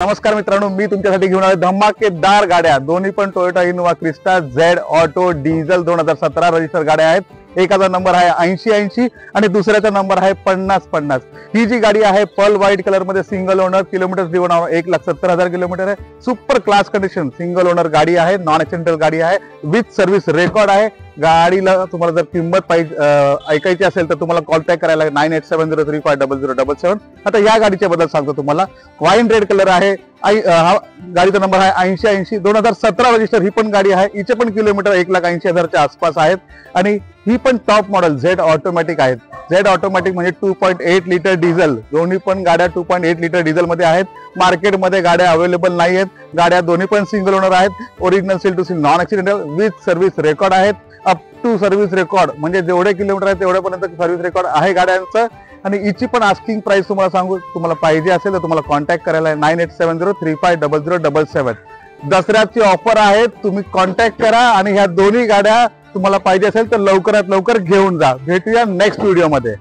नमस्कार मित्रांनो, मी तुमच्यासाठी घेऊन आलो धमाकेदार गाड्या। दोन्ही पण Toyota Innova Crysta Z auto diesel 2017 register गाड्या आहेत। एकाचा नंबर आहे 8080 आणि दुसऱ्याचा नंबर आहे 5050। ही जी गाडी आहे पर्ल व्हाईट कलर मध्ये single owner, kilometre driven 1,70,000 kilometre आहे। Super class condition single owner गाडी आहे, नॉन एक्सिडेंटल गाडी आहे, विथ सर्व्हिस रेकॉर्ड आहे। गाडीला तुम्हाला जर किंमत पाहिजे ऐकायची असेल तर तुम्हाला कॉन्टॅक्ट करायला 9870350077। आता या गाडीच्या बद्दल सांगतो तुम्हाला। वाईन रेड कलर आहे, गाडीचा नंबर आहे 8080, 2017 रजिस्टर ही पण गाडी आहे। हिचे पण किलोमीटर 1,80,000च्या आसपास आहेत आणि ही पण टॉप मॉडेल झेड ऑटोमॅटिक आहेत। झेड ऑटोमॅटिक म्हणजे 2.8 लिटर डिझेल, दोन्ही पण गाड्या 2.8 लिटर डिझेल मध्ये आहेत। मार्केटमध्ये गाड्या अवेलेबल नाही आहेत। गाड्या दोन्ही पण सिंगल ओनर आहेत, original seal to seal, non accidental, with service record आहेत। अप टू सर्व्हिस रेकॉर्ड म्हणजे जेवढे किलोमीटर आहे तेवढ्यापर्यंत सर्व्हिस रेकॉर्ड आहे गाड्यांचं। आणि हिची पण आस्किंग प्राइस तुम्हाला सांगू, तुम्हाला पाहिजे असेल तर तुम्हाला कॉन्टॅक्ट करायला 9870350077। दसऱ्याची ऑफर आहे, तुम्ही कॉन्टॅक्ट करा आणि ह्या दोन्ही गाड्या तुम्हाला पाहिजे असेल तर लवकरात लवकर घेऊन जा। भेटूया नेक्स्ट व्हिडिओ मध्ये।